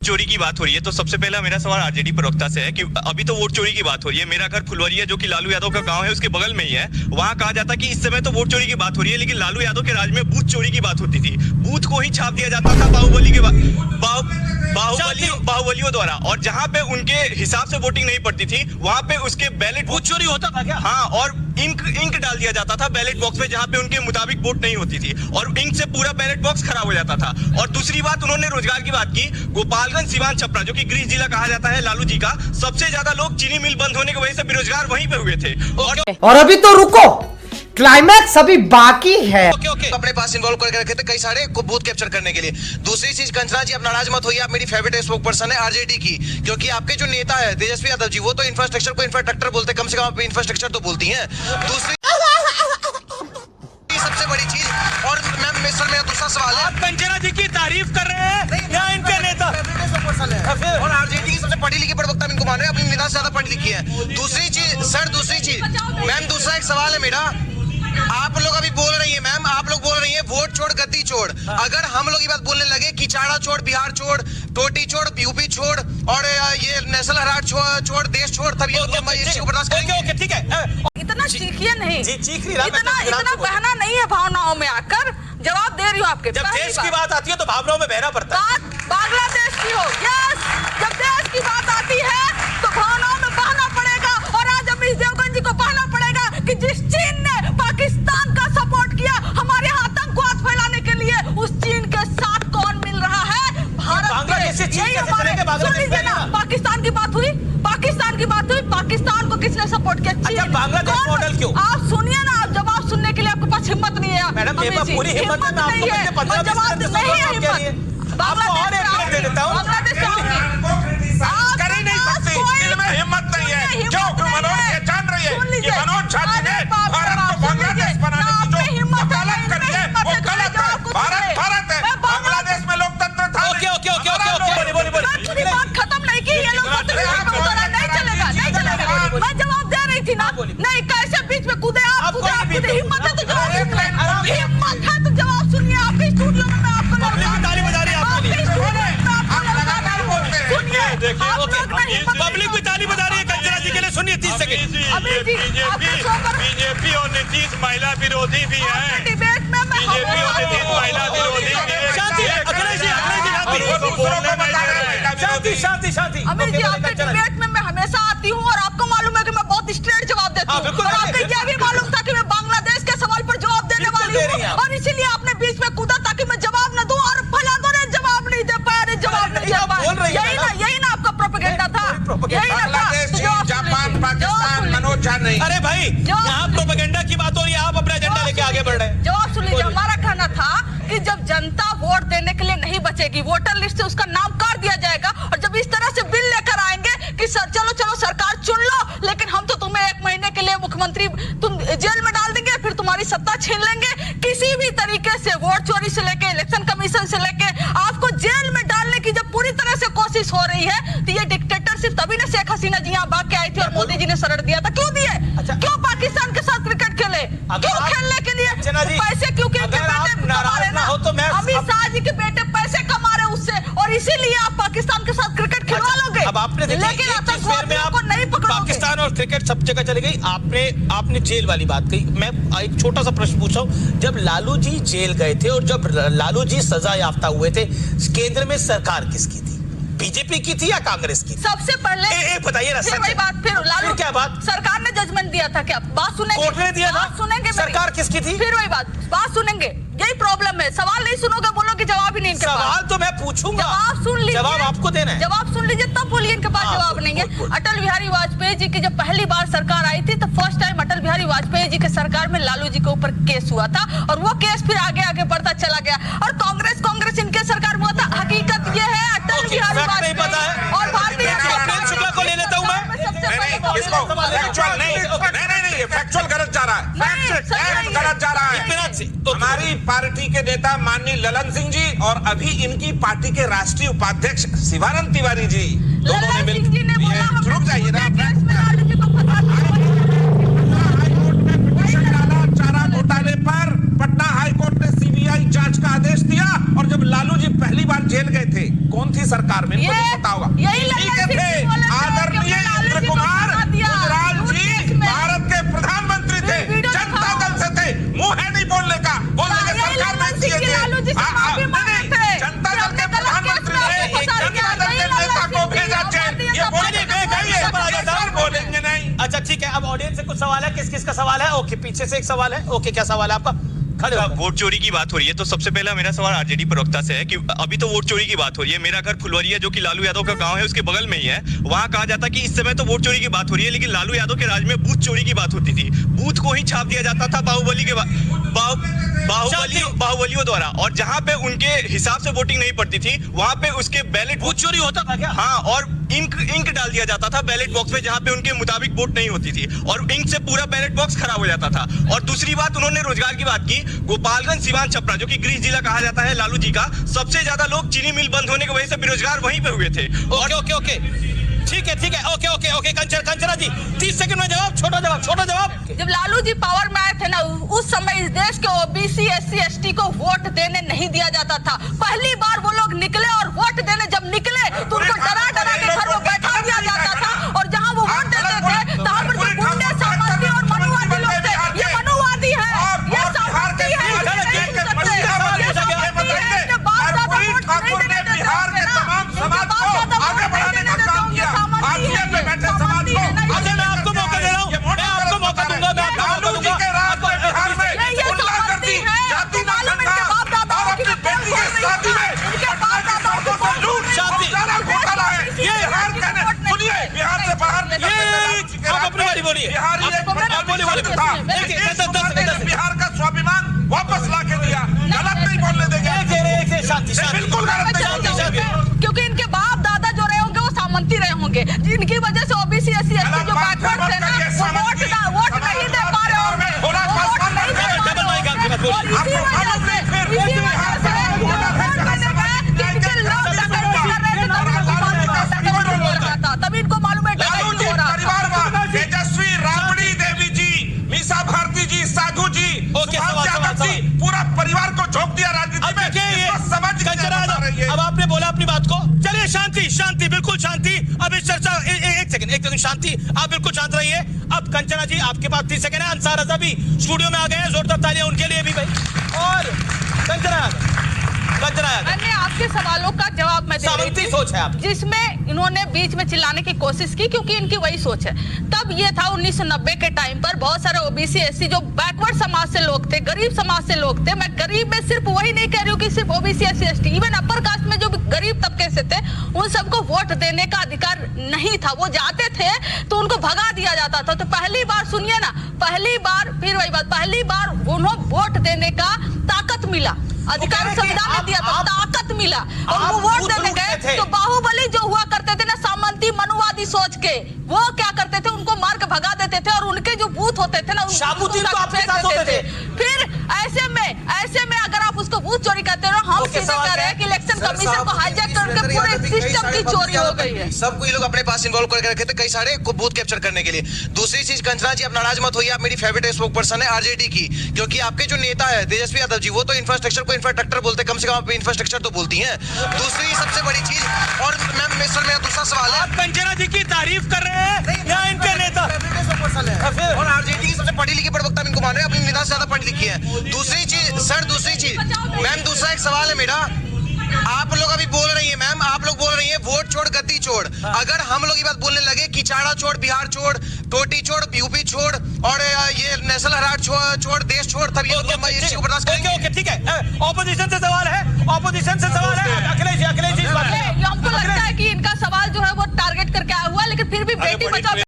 चोरी की बात हो रही है तो सबसे पहला मेरा सवाल आरजेडी प्रवक्ता से है कि अभी तो वोट चोरी की बात हो रही है। मेरा घर फुलवरिया जो कि लालू यादव का गांव है उसके बगल में ही है। वहां कहा जाता कि इस समय तो वोट चोरी की बात हो रही है, लेकिन लालू यादव के राज में बूथ चोरी की बात होती थी। बूथ को ही छाप दिया जाता था बाहुबलियों द्वारा, और जहां पे उनके हिसाब से वोटिंग नहीं पड़ती थी वहां पे उसके बैलेट बूथ चोरी होता था क्या? हाँ, और इंक डाल दिया जाता था बैलेट बॉक्स में जहां पे उनके मुताबिक वोट नहीं होती थी, और इंक से पूरा बैलेट बॉक्स खराब हो जाता था। और दूसरी बात, उन्होंने रोजगार की बात की। गोपालगंज, सिवान, छपरा जो कि गृह जिला कहा जाता है लालू जी का, सबसे ज्यादा लोग चीनी मिल बंद होने की वजह से बेरोजगार वहीं पे हुए थे। और अभी तो रुको, क्लाइमैक्स अभी बाकी है। ओके। अपने पास इन्वॉल्व करके रखे थे कई सारे को बूथ कैप्चर करने के लिए। दूसरी चीज, कंचना जी आप नाराज मत होइए, आप मेरी फेवरेट स्पोक पर्सन है आरजेडी की, क्योंकि आपके जो नेता है तेजस्वी यादव जी, वो तो इंफ्रास्ट्रक्चर को इंफ्रास्ट्रक्चर बोलते, कम से कम आप इंफ्रास्ट्रक्चर तो बोलती हैं। दूसरी सबसे बड़ी चीज, और मैम मेरा दूसरा सवाल है, आप कंचना जी की तारीफ कर रहे हैं या इनके नेता? और आरजेडी की सबसे पढ़ी लिखी प्रवक्ता इनको मान रहे हैं, अपनी नेता से ज्यादा पढ़ी लिखी है। दूसरी चीज मैम, दूसरा एक सवाल है मेरा, आप लोग अभी बोल रही है मैम, आप लोग बोल रही है वोट छोड़ गद्दी छोड़। अगर हम लोग ये बात बोलने लगे कि चाड़ा छोड़, बिहार छोड़, टोटी छोड़, यूपी छोड़, और ये नेशनल हेराल्ड छोड़, देश छोड़, तब ये इस चीज को बर्दाश्त करेंगे? ओके, ठीक है। इतना चीखिए नहीं जी, चीख रही है, इतना बहना नहीं है भावनाओं में आकर। जवाब दे रही हूँ आपके। जब देश की बात आती है तो भावनाओं में बहना पड़ता है। बात बांग्लादेश की हो, यस, जब देश की बात आती है तो भावनाओं में बहना पड़ेगा। और आज अमीश देवगन जी को बहना पड़ेगा कि जिस चीन ने पाकिस्तान का सपोर्ट किया हमारे यहाँ आतंकवाद फैलाने के लिए, उस चीन के साथ कौन मिल रहा है? भारत। बांग्लादेश से चीन कैसे चलेंगे? बांग्लादेश सुन लीजिए ना, पाकिस्तान की बात हुई, पाकिस्तान को किसने सपोर्ट किया? अच्छा, बांग्लादेश मॉडल क्यों? आप सुनिए ना, जवाब सुनने के लिए आपके पास हिम्मत नहीं है। मैडम, ये पूरी हिम्मत है, मैं आपको पहले 15 मिनट से नहीं है आपके लिए हिम्मत। आपको और एक मिनट दे देता हूं। बांग्लादेश कर ही नहीं सकती, इनमें हिम्मत नहीं है। क्यों? मनोज ये जान रही है कि मनोज झा जी ने भारत को बांग्लादेश बनाने की जो वकालत करी है वो गलत है। भारत है, बांग्लादेश में लोकतंत्र था। ओके, बोली। मैं पूरी बात खत्म नहीं की, ये लोग नहीं चलेगा। मैं जवाब दे रही थी ना, नहीं कैसे बीच में कूदे आप, कूदे। हिम्मत है तो जवाब सुनिए, हिम्मत है तो जवाब सुनिए। आपके स्टूडियो में मैं आपको ताली बजा रही है आपके लिए। पब्लिक भी ताली बजा रही है कंचना जी के लिए। सुनिए 30 सेकंड। बीजेपी और नीतीश महिला विरोधी भी है। डिबेट में बीजेपी और नीतीश महिला विरोधी भी है। शांति, अखिलेश जी, शांति। अमीर जी, आपके डिबेट में मैं हमेशा आती हूँ और आपको मालूम है कि मैं बहुत स्ट्रेट जवाब देती हूँ। और आपको ये भी मालूम था कि मैं बांग्लादेश के सवाल पर जवाब देने वाली हूँ, और इसीलिए आपने बीच में कूदा ताकि मैं जवाब न दूं। और भला दो रे, जवाब नहीं दे पाया, जवाब नहीं दे पाया। यही ना आपका प्रोपेगेंडा था, यही ना था। जापान, पाकिस्तान, मनोज झा नहीं। अरे भाई, यहाँ प्रोपेगेंडा की बात हो रही है, आप अपना एजेंडा लेके आगे बढ़ रहे हैं। जवाब सुन लीजिए। हमारा कहना था कि जब जनता वोट देने के लिए नहीं बचेगी, वोटर लिस्ट से उसका नाम काट दिया जाएगा। और जब इस तरह से बिल लेकर आएंगे कि चलो सरकार चुन लो, लेकिन हम तो तुम्हें 1 महीने के लिए मुख्यमंत्री तुम जेल में डाल देंगे, फिर तुम्हारी सत्ता छीन लेंगे। किसी भी तरीके से वोट चोरी से लेके इलेक्शन कमीशन से लेके आपको जेल में डालने की जब पूरी तरह से कोशिश हो रही है, तो ये डिक्टेटरशिप तभी ना शेख हसीना जी यहाँ भाग के आई थी और मोदी जी ने शरण दिया था। क्यों दिए? क्यों पाकिस्तान के साथ क्रिकेट खेले? क्यों खेलने के लिए? पैसे क्यों? अमित शाह जी के बेटे पैसे कमा रहे उससे, और इसीलिए आप पाकिस्तान के साथ क्रिकेट खिलवा लोगे। अब आपने लेकिन आतंकवादियों को नहीं पकड़ोगे। पाकिस्तान और क्रिकेट सब जगह चली गई। आपने जेल वाली बात कही। मैं एक छोटा सा प्रश्न पूछा हूं, जब लालू जी जेल गए थे और जब लालू जी सजा याफ्ता हुए थे, केंद्र में सरकार किसकी थी? बीजेपी की थी या कांग्रेस की? सबसे पहले बताइए ना। वही बात, फिर लालू क्या बात? सरकार ने जजमेंट दिया था। क्या बात सुनेंगे? कोर्ट ने दिया था। सुनेंगे? सरकार किसकी थी? फिर वही बात सुनेंगे। यही प्रॉब्लम है, सवाल नहीं सुनोगे, बोलोगे जवाब ही नहीं इनके पास। सवाल तो मैं पूछूंगा, जवाब सुन लीजिए। जवाब आपको देना है। जवाब सुन लीजिए तब बोलिए, इनके पास जवाब नहीं है। अटल बिहारी वाजपेयी जी की जब पहली बार सरकार आई थी, तो फर्स्ट टाइम अटल बिहारी वाजपेयी जी के सरकार में लालू जी के ऊपर केस हुआ था, और वो केस फिर आगे बढ़ता चला गया। और कांग्रेस इनके सरकार में हुआ था। हकीकत ये है, अटल बिहारी वाजपेयी और भारतीय जनता शुक्ला को ले लेता हूं मैं। फैक्चुअल गलत जा रहा है, गलत जा रहा है। हमारी पार्टी के नेता माननीय ललन सिंह जी और अभी इनकी पार्टी के राष्ट्रीय उपाध्यक्ष शिवानंद तिवारी जी, दोनों ने मिलकर रुक जाइए ना। चारा घोटाले पर पटना हाईकोर्ट ने सीबीआई जांच का आदेश दिया, और जब लालू जी पहली बार जेल गए थे कौन थी सरकार में, इनको नहीं पता होगा। यही ठीक है थे आदरणीय इंद्र कुमार गुजराल जी भारत के प्रधानमंत्री थे, जनता दल से थे, मुंह है नहीं बोलने का, बोलने के सरकार में दिए थे। जनता दल के प्रधानमंत्री ने जनता दल के नेता को भेजा जेल, ये बोलेंगे नहीं। अच्छा ठीक है, अब ऑडियंस से कुछ सवाल है, किस किस का सवाल है? ओके, पीछे से एक सवाल है। ओके, क्या सवाल है आपका? खड़े हो। वोट चोरी की बात हो रही है, तो सबसे पहला मेरा सवाल आरजेडी प्रवक्ता से है कि अभी तो वोट चोरी की बात हो रही है। मेरा घर फुलवरिया जो कि लालू यादव का गांव है उसके बगल में ही है, वहां कहा जाता है कि इस समय तो वोट चोरी की बात हो रही है, लेकिन लालू यादव के राज में बूथ चोरी की बात होती थी। बूथ को ही छाप दिया जाता था बाहुबलियों द्वारा, और जहां पे उनके हिसाब से वोटिंग नहीं पड़ती थी वहां पे उसके बैलेट बूथ चोरी होता था क्या? हाँ, और इंक डाल दिया जाता था बैलेट बॉक्स में जहां पे उनके मुताबिक वोट नहीं होती थी, और इंक से पूरा बैलेट बॉक्स खराब हो जाता था। और दूसरी बात, उन्होंने रोजगार की बात की। गोपालगंज सिवान छपरा जो कि गृह जिला कहा जाता है लालू जी का, सबसे ज्यादा लोग चीनी मिल बंद होने की वजह से बेरोजगार वहीं पे हुए थे। ओके, ठीक है, ओके, कंचना जी 30 सेकंड में जवाब, छोटा जवाब। जब लालू जी पावर में आए थे ना, उस समय इस देश के ओबीसी SC ST को वोट देने नहीं दिया जाता था। पहली बार वो लोग निकले और वोट देने जब निकले तो उनको डरा के घर में बैठा दिया जाता था, और जहां वो वोट देते थे तहां पर जो गुंडे सामंती और मनुवादी लोग थे, ये मनुवादी है, ये सामंती है, बिहार का स्वाभिमान वापस ला के दिया, गलत नहीं बोलने देंगे। शांति, बिल्कुल गलत नहीं बोलेंगे, क्योंकि इनके बाप दादा जो रहे होंगे वो सामंती रहे होंगे, जिनकी वजह से ओबीसी SC ST जो बैकवर्ड थे ना, वो वोट नहीं दे पा रहे होंगे, वोट नहीं दे पा रहे होंगे, और इसी वजह से तभी इनको मालूम है तेजस्वी राबड़ी देवी जी, मीसा भारती जी, साधु जी, यादव जी, पूरा परिवार को झोंक दिया राजनीति में। समझ अब आपने बोला अपनी बात को, चलिए शांति, बिल्कुल शांति। अब इस चर्चा एक सेकंड शांति, आप बिल्कुल शांत रहिए। अब कंचना जी आपके पास 30 सेकंड है। अंसार रजा भी स्टूडियो में आ गए हैं, जोरदार तालियां उनके लिए भी भाई। और कंचना मैंने आपके सवालों का जवाब मैं दे रही थी, सोच है आप, जिसमें इन्होंने बीच में चिल्लाने की कोशिश की, क्योंकि इनकी वही सोच है। तब ये था 1990 के टाइम पर बहुत सारे ओबीसी SC जो बैकवर्ड समाज से लोग थे, गरीब समाज से लोग थे। मैं गरीब में सिर्फ वही नहीं कह रही हूँ कि सिर्फ OBC SC ST, even upper caste में जो गरीब तबके से थे उन सबको वोट देने का अधिकार नहीं था। वो जाते थे तो उनको भगा दिया जाता था। तो पहली बार सुनिए ना, पहली बार फिर वही बात, पहली बार उन्होंने वोट देने का ताकत मिला, अधिकार संविधान ने दिया था, ताकत मिला, और वो वोट देने गए। तो बाहुबली जो हुआ करते थे ना, सामंती मनुवादी सोच के, वो क्या करते थे, उनको मार के भगा देते थे, और उनके जो बूथ होते थे ना देते थे। फिर ऐसे में अगर आप उसको बूथ चोरी करते हो, हम सीधे कह रहे हैं कि इलेक्शन कमीशन को हाईजैक करके पूरे सिस्टम की चोरी हो गई है। सबको ये लोग अपने पास इन्वॉल्व करके रखे थे कई सारे बूथ कैप्चर करने के लिए। दूसरी चीज, कंचना जी आप नाराज मत होइए, आप मेरी फेवरेट स्पोक पर्सन है आरजेडी की, क्योंकि आपके जो नेता है तेजस्वी यादव जी, वो तो इंफ्रास्ट्रक्चर को इंफ्रास्ट्रक्चर बोलते, कम से कम आप इंफ्रास्ट्रक्चर तो बोलती हैं। दूसरी सबसे बड़ी चीज, और मैम मेरा दूसरा सवाल है, आप कंचना जी की तारीफ कर रहे हैं या इनके नेता? और आरजेडी की सबसे पढ़ी लिखी प्रवक्ता इनको मान रहे हैं, अपनी नेता से ज्यादा पढ़ी लिखी है। दूसरी चीज मैम, दूसरा एक सवाल है मेरा, आप लोग अभी बोल रही हैं मैम, आप लोग बोल रही हैं वोट छोड़ गद्दी छोड़। अगर हम लोग ये बात बोलने लगे कि चाड़ा छोड़, बिहार छोड़, टोटी छोड़, यूपी छोड़, और ये नेशनल हेराल्ड छोड़, देश छोड़, तब ये लोग इस चीज को बर्दाश्त करेंगे। ओके, ठीक है। ऑपोजिशन से सवाल है,